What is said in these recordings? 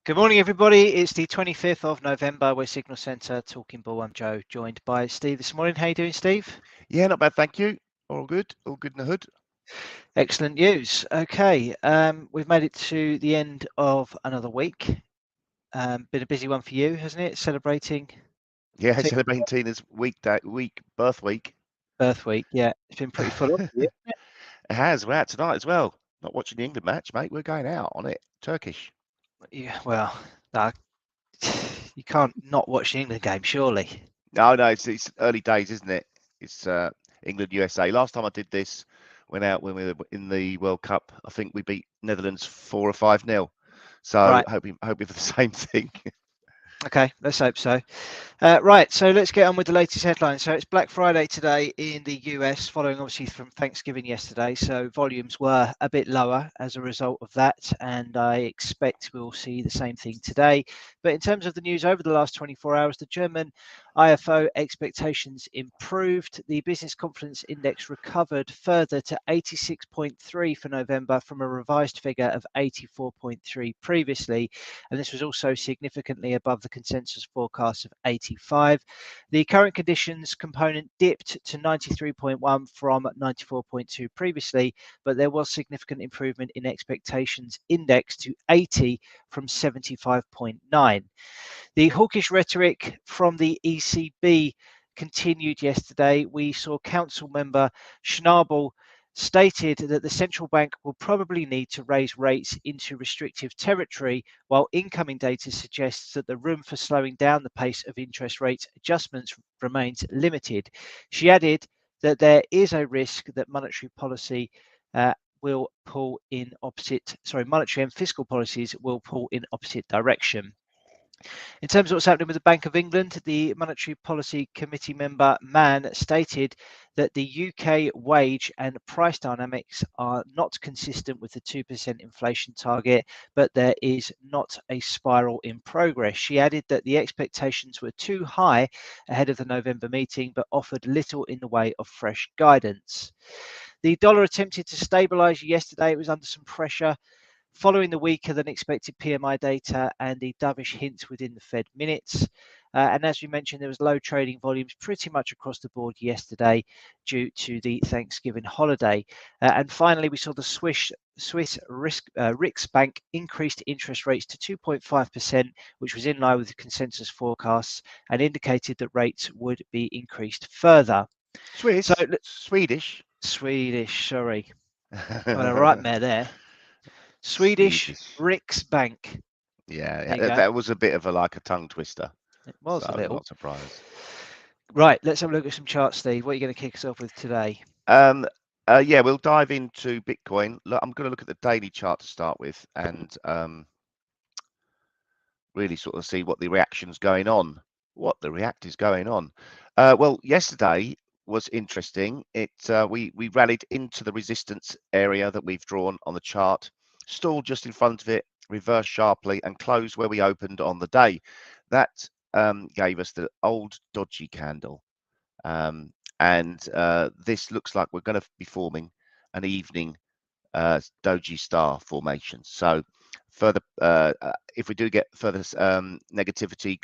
Good morning, everybody. It's the 25th of November. We're Signal Centre Talking Bull. I'm Joe, joined by Steve this morning. How you doing, Steve? Yeah, not bad, thank you. All good in the hood. Excellent news. Okay, we've made it to the end of another week. Been a busy one for you, hasn't it? Celebrating Yeah, Tina's celebrating Tina's birth week. birth week. Yeah, it's been pretty full on for you. It has. We're out tonight as well. Not watching the England match, mate. We're going out on it. Turkish. Yeah, well, uh, you can't not watch the England game, surely. No, it's early days, isn't it? It's England USA. Last time I did this, went out when we were in the World Cup. I think we beat Netherlands 4 or 5-0. So Right. hoping for the same thing. Okay, let's hope so. Right, so let's get on with the latest headlines. So it's Black Friday today in the US, following obviously from Thanksgiving yesterday. So volumes were a bit lower as a result of that, and I expect we'll see the same thing today. But in terms of the news over the last 24 hours, the German IFO expectations improved. The business confidence index recovered further to 86.3 for November from a revised figure of 84.3 previously, and this was also significantly above the consensus forecast of 85. The current conditions component dipped to 93.1 from 94.2 previously, but there was significant improvement in expectations index to 80 from 75.9. The hawkish rhetoric from the ECB continued yesterday. We saw Council member Schnabel stated that the central bank will probably need to raise rates into restrictive territory, while incoming data suggests that the room for slowing down the pace of interest rate adjustments remains limited. She added that there is a risk that monetary policy will pull in opposite, monetary and fiscal policies will pull in opposite direction. In terms of what's happening with the Bank of England, the Monetary Policy Committee member Mann stated that the UK wage and price dynamics are not consistent with the 2% inflation target, but there is not a spiral in progress. She added that the expectations were too high ahead of the November meeting, but offered little in the way of fresh guidance. The dollar attempted to stabilise yesterday. It was under some pressure following the weaker than expected PMI data and the dovish hint within the Fed minutes. And as we mentioned, there was low trading volumes pretty much across the board yesterday due to the Thanksgiving holiday. And finally, we saw the Swiss Riksbank increased interest rates to 2.5%, which was in line with the consensus forecasts and indicated that rates would be increased further. So Swedish. Swedish, sorry. Got a right mare there. Swedish Swedish. Riksbank. Yeah, There you go. that was a bit of a tongue twister. It was So a I'm little. not surprised. Right, let's have a look at some charts, Steve. What are you going to kick us off with today? Yeah, we'll dive into Bitcoin. Look, I'm going to look at the daily chart to start with and really sort of see what the reaction's going on, what the react is going on. Well, yesterday was interesting. We rallied into the resistance area that we've drawn on the chart, stalled just in front of it, reversed sharply, and closed where we opened on the day. That gave us the old dodgy candle. And this looks like we're going to be forming an evening doji star formation. So further, if we do get further negativity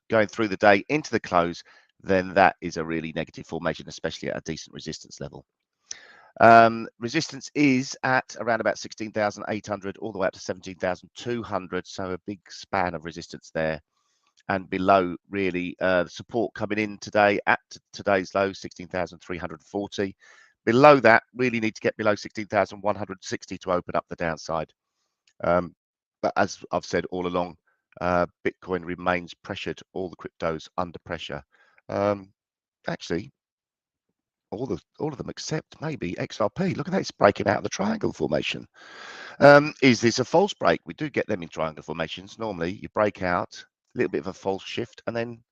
going through the day into the close, then that is a really negative formation, especially at a decent resistance level. Resistance is at around about 16,800 all the way up to 17,200, so a big span of resistance there. And below, really, the support coming in today at today's low, 16,340. Below that, really need to get below 16,160 to open up the downside. But as I've said all along, Bitcoin remains pressured, all the cryptos under pressure. Actually, all of them except maybe XRP. Look at that, it's breaking out of the triangle formation. Is this a false break? We do get them in triangle formations. Normally, you break out, a little bit of a false shift, and then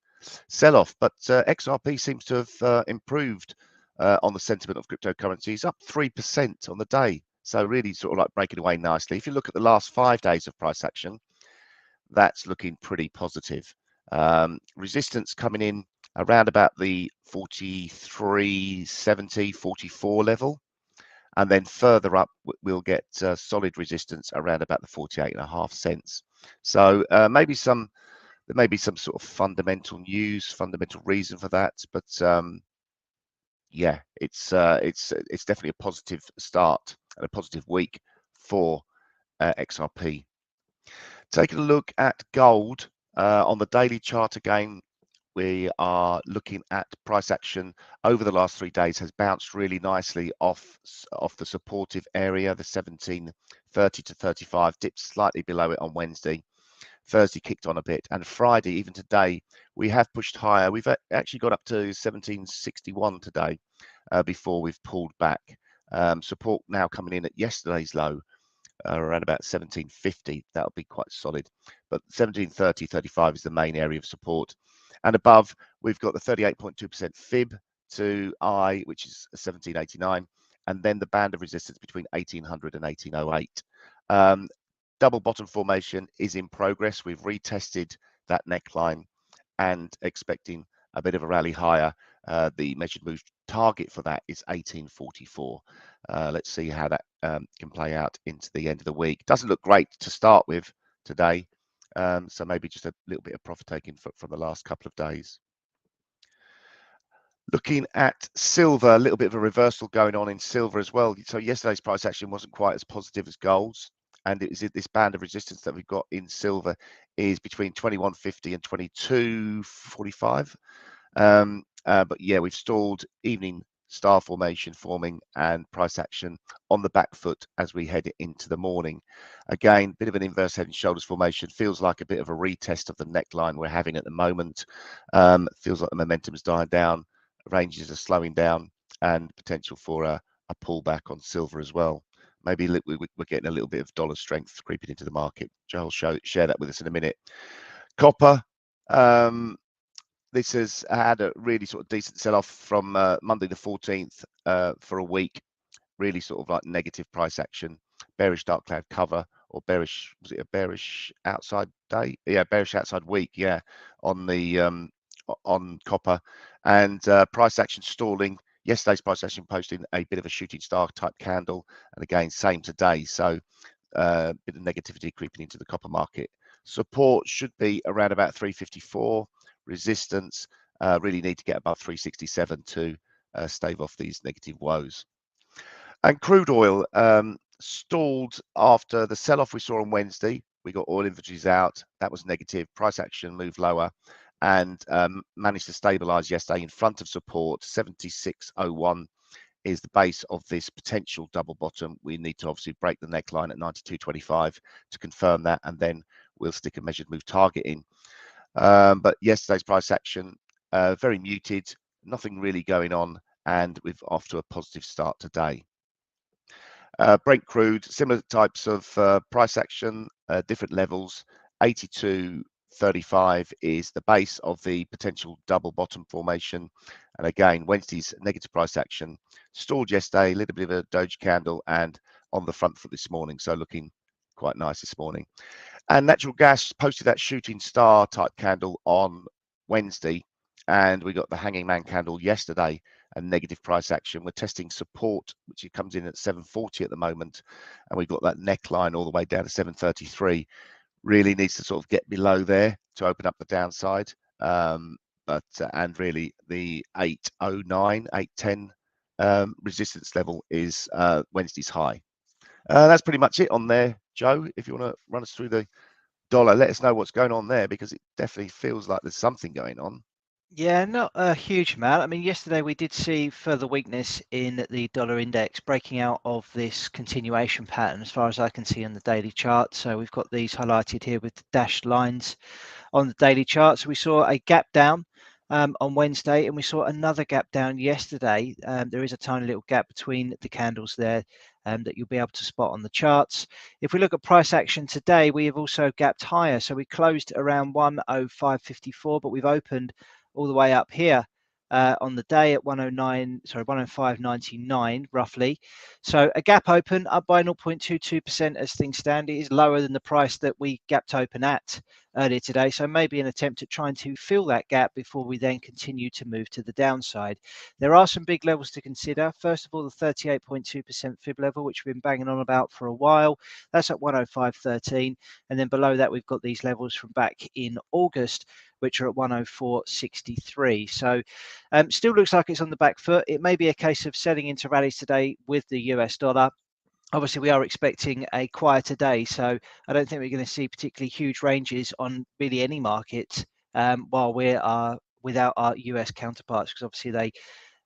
sell off. But XRP seems to have improved on the sentiment of cryptocurrencies, up 3% on the day. So really sort of like breaking away nicely. If you look at the last 5 days of price action, that's looking pretty positive. Resistance coming in around about the 43.70, 44 level. And then further up, we'll get solid resistance around about the 48.5 cents. So maybe there may be some sort of fundamental news, fundamental reason for that, but yeah, it's definitely a positive start and a positive week for XRP. Taking a look at gold on the daily chart again, we are looking at price action over the last 3 days has bounced really nicely off the supportive area, the 1730 to 35, dipped slightly below it on Wednesday. Thursday kicked on a bit, and Friday, even today, we have pushed higher. We've actually got up to 1761 today before we've pulled back. Support now coming in at yesterday's low, around about 1750. That'll be quite solid, but 1730, 35 is the main area of support. And above, we've got the 38.2% fib to I, which is 1789, and then the band of resistance between 1800 and 1808. Double bottom formation is in progress. We've retested that neckline and expecting a bit of a rally higher. The measured move target for that is 1844. Let's see how that can play out into the end of the week. Doesn't look great to start with today, so maybe just a little bit of profit taking from the last couple of days. Looking at silver, a little bit of a reversal going on in silver as well. So yesterday's price action wasn't quite as positive as gold's, and it is this band of resistance that we've got in silver is between 2150 and 2245. But yeah, we've stalled evening star formation forming and price action on the back foot as we head into the morning. Again, bit of an inverse head and shoulders formation. Feels like a bit of a retest of the neckline we're having at the moment. Feels like the momentum has died down. Ranges are slowing down, and potential for a pullback on silver as well. Maybe we're getting a little bit of dollar strength creeping into the market. Joe will share that with us in a minute. Copper, this has had a really sort of decent sell-off from Monday the 14th for a week. Really sort of like negative price action, bearish dark cloud cover, or bearish, was it a bearish outside day? Yeah, bearish outside week, yeah, on the on copper, and price action stalling. Yesterday's price action posting a bit of a shooting star type candle, and again same today. So a bit of negativity creeping into the copper market. Support should be around about 354. Resistance really need to get above 367 to stave off these negative woes. And crude oil stalled after the sell-off we saw on Wednesday. We got oil inventories out. That was negative. Price action moved lower and managed to stabilize yesterday in front of support. 76.01 is the base of this potential double bottom. We need to obviously break the neckline at 92.25 to confirm that, and then we'll stick a measured move target in. But yesterday's price action, very muted, nothing really going on, and we're off to a positive start today. Brent crude, similar types of price action, different levels. 82.35 is the base of the potential double bottom formation. And again, Wednesday's negative price action stalled yesterday, a little bit of a doji candle, and on the front foot this morning, so looking quite nice this morning. And natural gas posted that shooting star type candle on Wednesday, and we got the hanging man candle yesterday, a negative price action. We're testing support, which it comes in at 740 at the moment, and we've got that neckline all the way down to 733. Really needs to sort of get below there to open up the downside. And really the 809, 810 resistance level is Wednesday's high. That's pretty much it on there, Joe. If you want to run us through the dollar, let us know what's going on there, because it definitely feels like there's something going on. Yeah, not a huge amount. I mean, yesterday we did see further weakness in the dollar index, breaking out of this continuation pattern as far as I can see on the daily chart. So we've got these highlighted here with the dashed lines on the daily chart. So we saw a gap down on Wednesday, and we saw another gap down yesterday. There is a tiny little gap between the candles there that you'll be able to spot on the charts. If we look at price action today, we have also gapped higher. So we closed around 105.54, but we've opened all the way up here on the day at 105.99 roughly. So a gap open up by 0.22% as things stand. It is lower than the price that we gapped open at earlier today. So maybe an attempt at trying to fill that gap before we then continue to move to the downside. There are some big levels to consider. First of all, the 38.2% fib level, which we've been banging on about for a while. That's at 105.13. And then below that, we've got these levels from back in August, which are at 104.63. So still looks like it's on the back foot. It may be a case of selling into rallies today with the US dollar. Obviously, we are expecting a quieter day, so I don't think we're going to see particularly huge ranges on really any market while we are without our US counterparts, because obviously they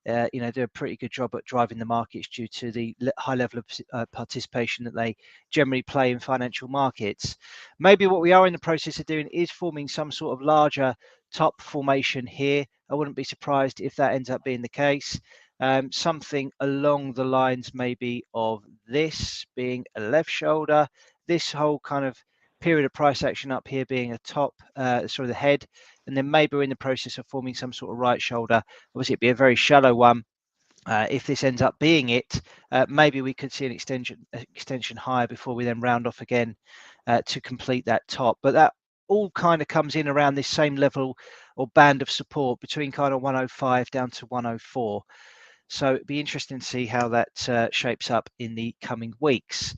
do a pretty good job at driving the markets due to the high level of participation that they generally play in financial markets. Maybe what we are in the process of doing is forming some sort of larger top formation here. I wouldn't be surprised if that ends up being the case. Something along the lines maybe of this being a left shoulder, this whole kind of period of price action up here being a top, sort of the head, and then maybe we're in the process of forming some sort of right shoulder. Obviously, it'd be a very shallow one. If this ends up being it, maybe we could see an extension higher before we then round off again to complete that top. But that all kind of comes in around this same level or band of support between kind of 105 down to 104. So it'd be interesting to see how that shapes up in the coming weeks.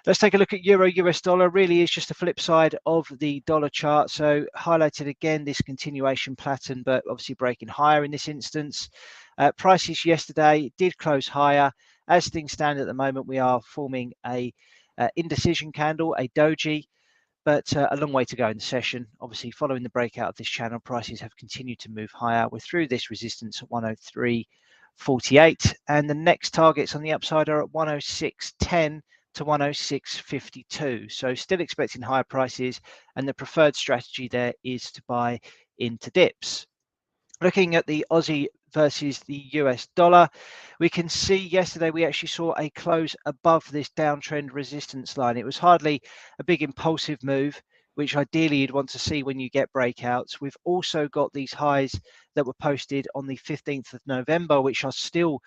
Let's take a look at Euro US dollar. Really is just a flip side of the dollar chart. So highlighted again this continuation pattern, but obviously breaking higher in this instance. Prices yesterday did close higher. As things stand at the moment, we are forming a indecision candle, a doji, but a long way to go in the session. Obviously, following the breakout of this channel, prices have continued to move higher. We're through this resistance at 103.48, and the next targets on the upside are at 106.10 to 106.52. So still expecting higher prices, and the preferred strategy there is to buy into dips. Looking at the Aussie versus the US dollar, we can see yesterday we actually saw a close above this downtrend resistance line. It was hardly a big impulsive move, which ideally you'd want to see when you get breakouts. We've also got these highs that were posted on the 15th of November, which are still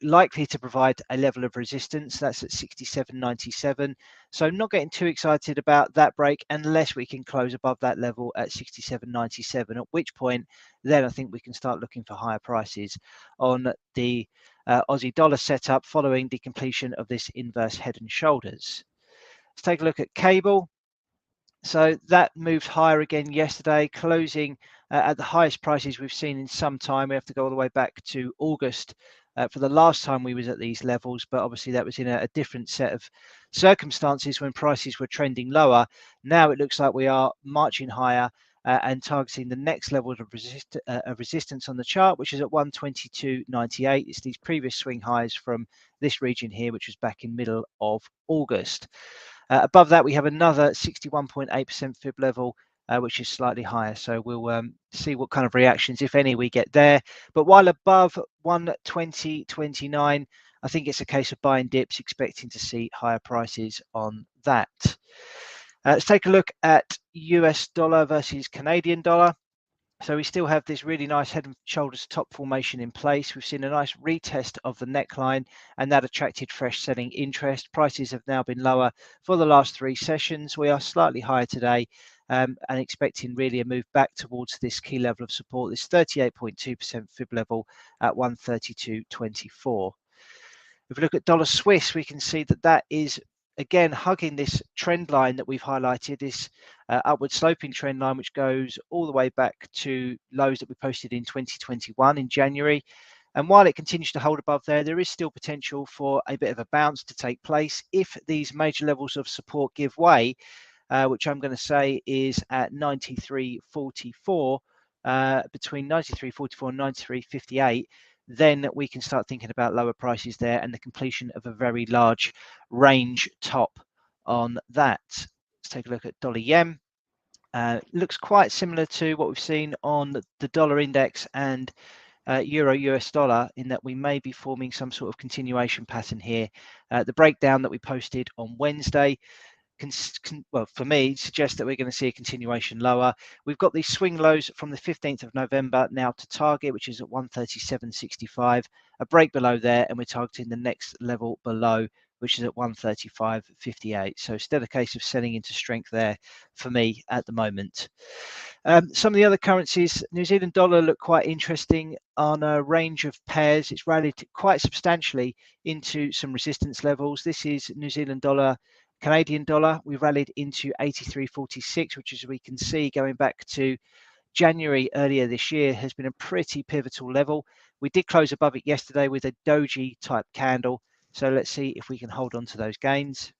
likely to provide a level of resistance. That's at 67.97. So not getting too excited about that break unless we can close above that level at 67.97, at which point then I think we can start looking for higher prices on the Aussie dollar setup following the completion of this inverse head and shoulders. Let's take a look at cable. So that moved higher again yesterday, closing at the highest prices we've seen in some time. We have to go all the way back to August for the last time we was at these levels, but obviously that was in a different set of circumstances when prices were trending lower. Now it looks like we are marching higher and targeting the next level of resistance on the chart, which is at 122.98. It's these previous swing highs from this region here, which was back in middle of August. Above that, we have another 61.8% fib level, which is slightly higher. So we'll see what kind of reactions, if any, we get there. But while above 120.29, I think it's a case of buying dips, expecting to see higher prices on that. Let's take a look at US dollar versus Canadian dollar. So we still have this really nice head and shoulders top formation in place. We've seen a nice retest of the neckline, and that attracted fresh selling interest. Prices have now been lower for the last three sessions. We are slightly higher today and expecting really a move back towards this key level of support, this 38.2% fib level at 132.24. If we look at dollar Swiss, we can see that that is again hugging this trend line that we've highlighted, this upward sloping trend line, which goes all the way back to lows that we posted in 2021 in January. And while it continues to hold above there, there is still potential for a bit of a bounce to take place if these major levels of support give way, which I'm going to say is at 93.44, between 93.44 and 93.58. Then we can start thinking about lower prices there and the completion of a very large range top on that. Let's take a look at dollar yen. Looks quite similar to what we've seen on the dollar index and euro US dollar, in that we may be forming some sort of continuation pattern here. The breakdown that we posted on Wednesday well, for me, suggest that we're going to see a continuation lower. We've got these swing lows from the 15th of November now to target, which is at 137.65, a break below there, and we're targeting the next level below, which is at 135.58. So still a case of selling into strength there for me at the moment. Some of the other currencies, New Zealand dollar look quite interesting on a range of pairs. It's rallied quite substantially into some resistance levels. This is New Zealand dollar, Canadian dollar. We rallied into 83.46, which, as we can see, going back to January earlier this year, has been a pretty pivotal level. We did close above it yesterday with a doji type candle. So let's see if we can hold on to those gains.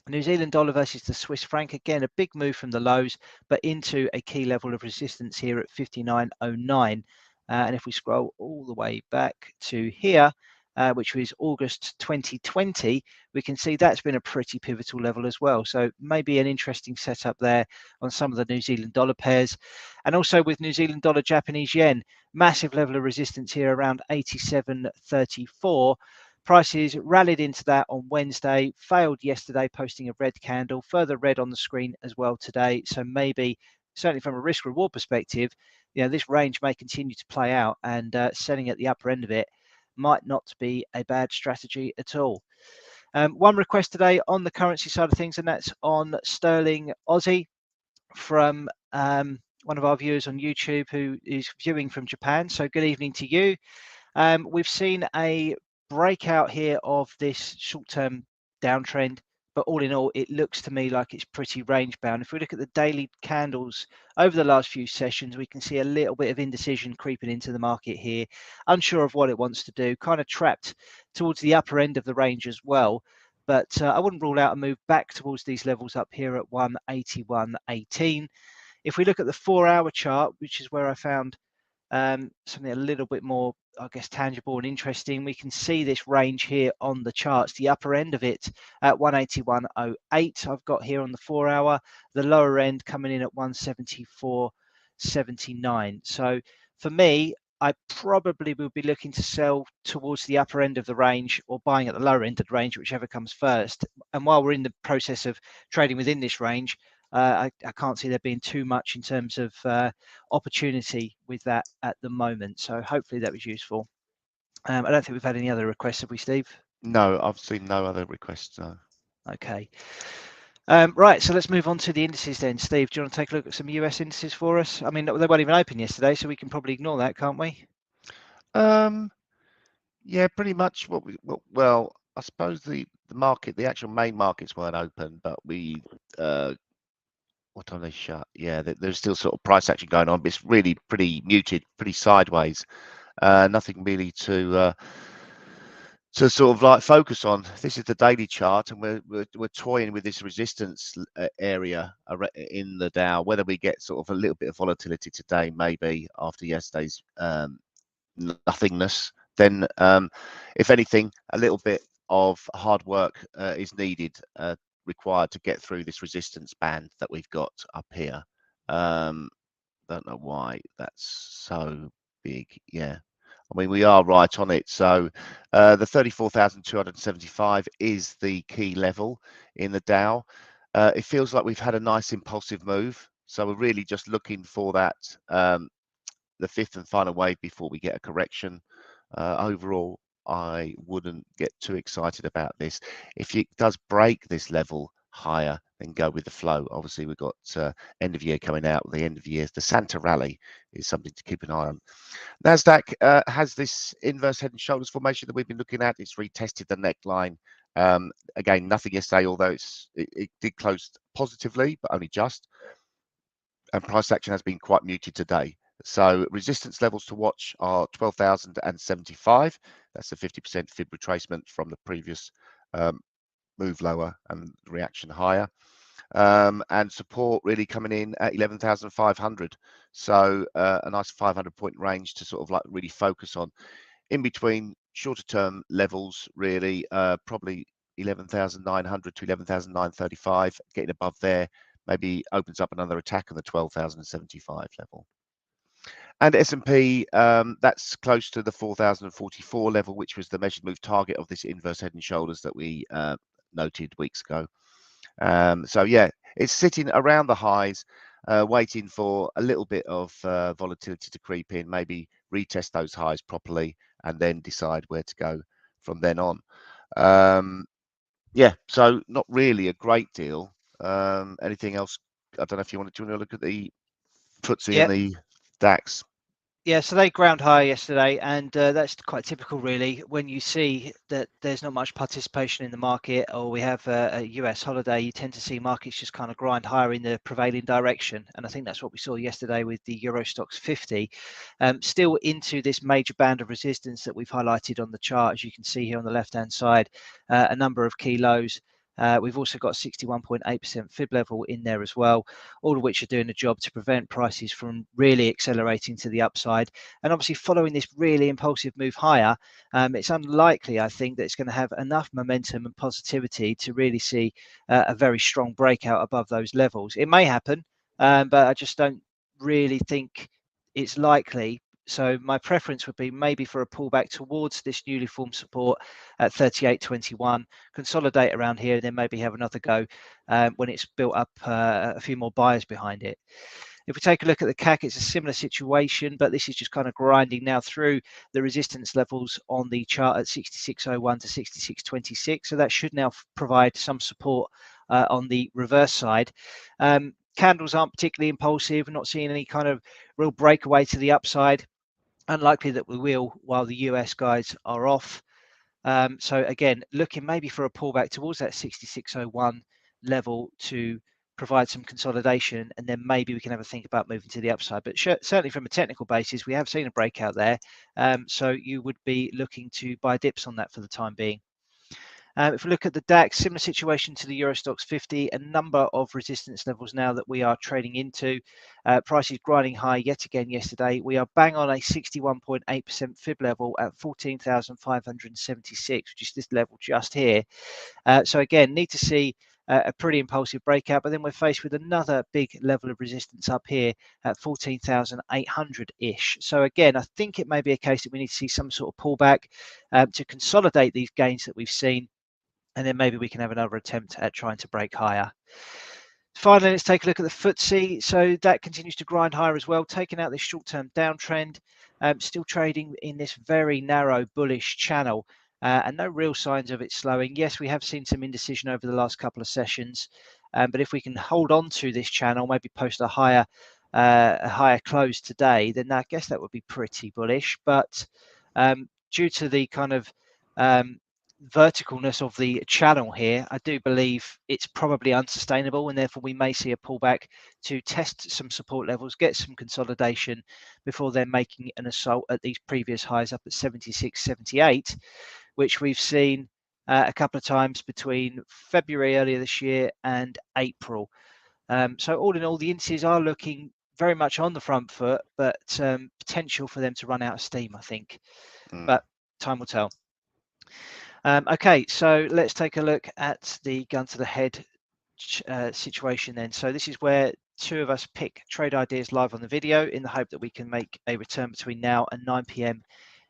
New Zealand dollar versus the Swiss franc, again, a big move from the lows, but into a key level of resistance here at 59.09. And if we scroll all the way back to here, which was August 2020, we can see that's been a pretty pivotal level as well. So maybe an interesting setup there on some of the New Zealand dollar pairs. And also with New Zealand dollar, Japanese yen, massive level of resistance here around 87.34. Prices rallied into that on Wednesday, failed yesterday, posting a red candle, further red on the screen as well today. So maybe, certainly from a risk reward perspective, this range may continue to play out, and selling at the upper end of it might not be a bad strategy at all. One request today on the currency side of things, and that's on sterling Aussie from one of our viewers on YouTube who is viewing from Japan. So good evening to you. We've seen a breakout here of this short-term downtrend, but all in all, it looks to me like it's pretty range bound. If we look at the daily candles over the last few sessions, we can see a little bit of indecision creeping into the market here, unsure of what it wants to do, kind of trapped towards the upper end of the range as well. But I wouldn't rule out a move back towards these levels up here at 181.18. If we look at the 4-hour chart, which is where I found something a little bit more, I guess, tangible and interesting, we can see this range here on the charts. The upper end of it at 181.08 I've got here on the 4-hour, the lower end coming in at 174.79. So for me, I probably will be looking to sell towards the upper end of the range or buying at the lower end of the range, whichever comes first. And while we're in the process of trading within this range, I can't see there being too much in terms of opportunity with that at the moment. So hopefully that was useful. I don't think we've had any other requests, have we, Steve? No, I've seen no other requests. No. Okay. Right, so let's move on to the indices then. Steve, do you want to take a look at some US indices for us? I mean, they weren't even open yesterday, so we can probably ignore that, can't we? Yeah, pretty much well, I suppose the market, the actual main markets weren't open, but we what time they shut? Yeah, there's still sort of price action going on, but it's really pretty muted, pretty sideways. Nothing really to sort of like focus on. This is the daily chart, and we're toying with this resistance area in the Dow. Whether we get sort of a little bit of volatility today, maybe after yesterday's nothingness, then if anything, a little bit of hard work is needed, required to get through this resistance band that we've got up here. Don't know why that's so big. Yeah, I mean, we are right on it. So the 34,275 is the key level in the Dow. It feels like we've had a nice impulsive move, so we're really just looking for that the fifth and final wave before we get a correction. Overall, I wouldn't get too excited about this. If it does break this level higher, then go with the flow. Obviously, we've got end of year coming out. The end of year, the Santa rally is something to keep an eye on. Nasdaq has this inverse head and shoulders formation that we've been looking at. It's retested the neckline. Again, nothing yesterday, although it did close positively, but only just. And price action has been quite muted today. So resistance levels to watch are 12,075. That's a 50% fib retracement from the previous move lower and reaction higher. And support really coming in at 11,500. So a nice 500-point range to sort of like really focus on. In between shorter term levels, really, probably 11,900 to 11,935. Getting above there maybe opens up another attack on the 12,075 level. And S&P, that's close to the 4,044 level, which was the measured move target of this inverse head and shoulders that we noted weeks ago. So yeah, it's sitting around the highs, waiting for a little bit of volatility to creep in, maybe retest those highs properly, and then decide where to go from then on. Yeah, so not really a great deal. Anything else? I don't know if you want to look at the FTSE and the DAX. Yeah, so they ground higher yesterday, and that's quite typical, really. When you see that there's not much participation in the market, or we have a US holiday, you tend to see markets just kind of grind higher in the prevailing direction. And I think that's what we saw yesterday with the Euro Stoxx 50, still into this major band of resistance that we've highlighted on the chart, as you can see here on the left-hand side, a number of key lows. We've also got 61.8% fib level in there as well, all of which are doing a job to prevent prices from really accelerating to the upside. And obviously, following this really impulsive move higher, it's unlikely, I think, that it's going to have enough momentum and positivity to really see a very strong breakout above those levels. It may happen, but I just don't really think it's likely. So my preference would be maybe for a pullback towards this newly formed support at 38.21, consolidate around here, and then maybe have another go when it's built up a few more buyers behind it. If we take a look at the CAC, it's a similar situation, but this is just kind of grinding now through the resistance levels on the chart at 66.01 to 66.26. So that should now provide some support on the reverse side. Candles aren't particularly impulsive. We're not seeing any kind of real breakaway to the upside. Unlikely that we will while the US guys are off. So again, looking maybe for a pullback towards that 66.01 level to provide some consolidation, and then maybe we can have a think about moving to the upside. But certainly from a technical basis, we have seen a breakout there. So you would be looking to buy dips on that for the time being. If we look at the DAX, similar situation to the Euro Stoxx 50, a number of resistance levels now that we are trading into. Prices grinding high yet again yesterday. We are bang on a 61.8% fib level at 14,576, which is this level just here. So again, need to see a pretty impulsive breakout, but then we're faced with another big level of resistance up here at 14,800-ish. So again, I think it may be a case that we need to see some sort of pullback to consolidate these gains that we've seen, and then maybe we can have another attempt at trying to break higher. Finally, let's take a look at the FTSE. So that continues to grind higher as well, taking out this short-term downtrend, still trading in this very narrow bullish channel, and no real signs of it slowing. Yes, we have seen some indecision over the last couple of sessions, but if we can hold on to this channel, maybe post a higher close today, then I guess that would be pretty bullish. But due to the kind of verticalness of the channel here, I do believe it's probably unsustainable, and therefore we may see a pullback to test some support levels, get some consolidation before then making an assault at these previous highs up at 76.78, which we've seen a couple of times between February earlier this year and April. So all in all, the indices are looking very much on the front foot, but potential for them to run out of steam, I think. But time will tell. Okay, so let's take a look at the gun to the head situation then. So this is where two of us pick trade ideas live on the video in the hope that we can make a return between now and 9 p.m.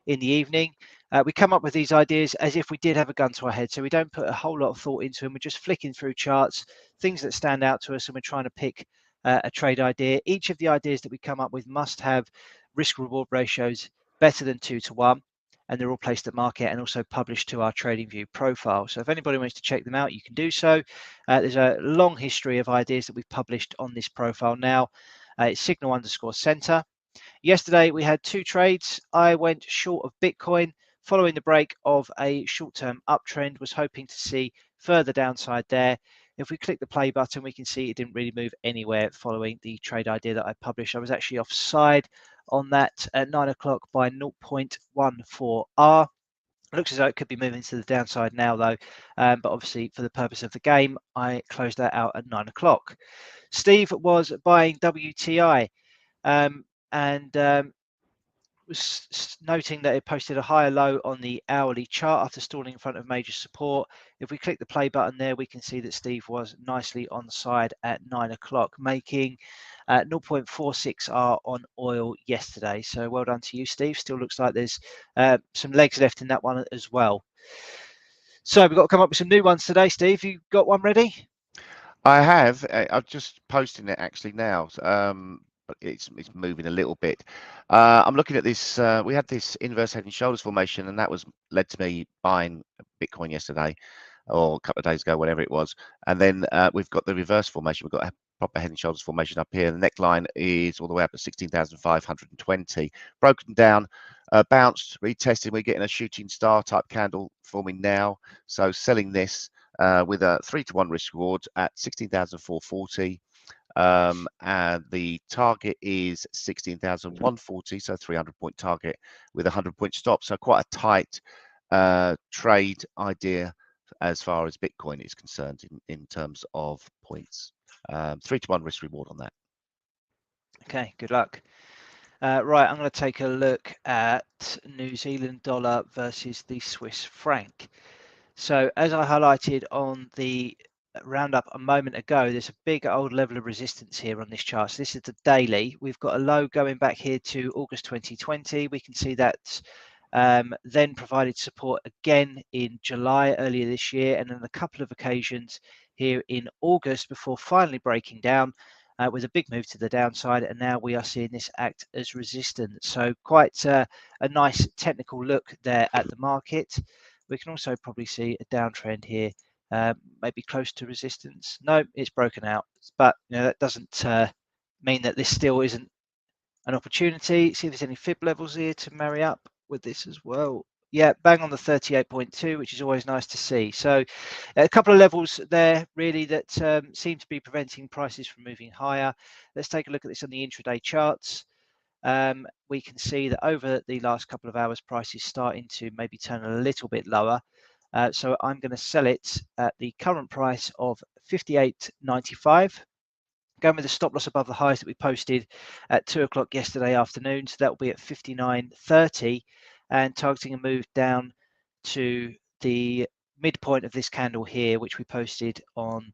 in the evening. We come up with these ideas as if we did have a gun to our head, so we don't put a whole lot of thought into them. We're just flicking through charts, things that stand out to us, and we're trying to pick a trade idea. Each of the ideas that we come up with must have risk-reward ratios better than 2 to 1. And they're all placed at market and also published to our TradingView profile. So if anybody wants to check them out, you can do so. There's a long history of ideas that we've published on this profile now. It's signal_center. Yesterday, we had two trades. I went short of Bitcoin following the break of a short-term uptrend, was hoping to see further downside there. If we click the play button, we can see it didn't really move anywhere following the trade idea that I published. I was actually offside on that at 9 o'clock by 0.14R. It looks as though it could be moving to the downside now, though. But obviously, for the purpose of the game, I closed that out at 9 o'clock. Steve was buying WTI and was noting that it posted a higher low on the hourly chart after stalling in front of major support. If we click the play button there, we can see that Steve was nicely on side at 9 o'clock, making 0.46R on oil yesterday. So well done to you, Steve. Still looks like there's some legs left in that one as well. So we've got to come up with some new ones today, Steve. You got one ready? I have. I'm just posting it actually now. But it's moving a little bit. I'm looking at this. We had this inverse head and shoulders formation, and that was led to me buying Bitcoin yesterday, or a couple of days ago, whatever it was. And then we've got the reverse formation. We've got a proper head and shoulders formation up here. The neckline is all the way up to 16,520. Broken down, bounced, retesting. We're getting a shooting star type candle forming now. So selling this with a 3-to-1 risk reward at 16,440. And the target is 16,140, so 300-point target with a 100-point stop. So quite a tight trade idea as far as Bitcoin is concerned in terms of points. 3-to-1 risk reward on that. Okay, good luck. Right, I'm going to take a look at New Zealand dollar versus the Swiss franc. So as I highlighted on the roundup a moment ago, there's a big old level of resistance here on this chart. So this is the daily. We've got a low going back here to August 2020. We can see that then provided support again in July earlier this year, and on a couple of occasions here in August before finally breaking down with a big move to the downside, and now we are seeing this act as resistance. So quite a nice technical look there at the market. We can also probably see a downtrend here, maybe close to resistance. No, it's broken out, but that doesn't mean that this still isn't an opportunity. See if there's any fib levels here to marry up with this as well. Yeah, bang on the 38.2, which is always nice to see. So a couple of levels there really that seem to be preventing prices from moving higher. Let's take a look at this on the intraday charts. We can see that over the last couple of hours, price is starting to maybe turn a little bit lower. So I'm going to sell it at the current price of 58.95. Going with the stop loss above the highs that we posted at 2 o'clock yesterday afternoon. So that will be at 59.30 and targeting a move down to the midpoint of this candle here, which we posted on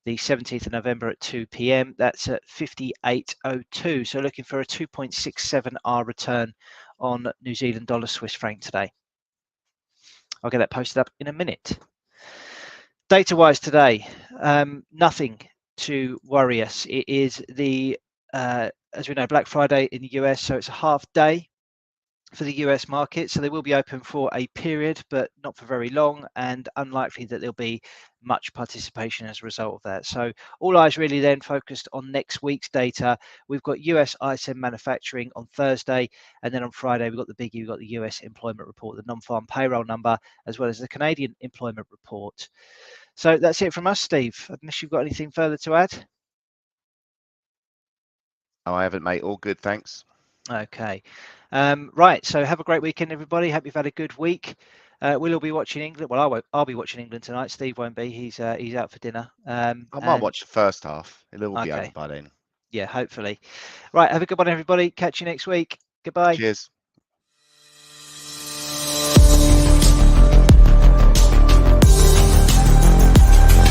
the 17th of November at 2 p.m. That's at 58.02. So looking for a 2.67R return on New Zealand dollar Swiss franc today. I'll get that posted up in a minute. Data wise today, nothing to worry us. It is the, as we know, Black Friday in the US. So it's a half day for the US market, so they will be open for a period, but not for very long, and unlikely that there'll be much participation as a result of that. So all eyes really then focused on next week's data. We've got US ISM manufacturing on Thursday, and then on Friday we've got the biggie, we've got the US employment report, the non-farm payroll number, as well as the Canadian employment report. So that's it from us, Steve, unless you've got anything further to add. Oh, I haven't, mate. All good, thanks. Okay, right. So have a great weekend, everybody. Hope you've had a good week. We'll all be watching England. Well, I'll be watching England tonight. Steve won't be. He's out for dinner. I might watch the first half. It'll all be over okay. by then. Yeah, hopefully. Right. Have a good one, everybody. Catch you next week. Goodbye. Cheers.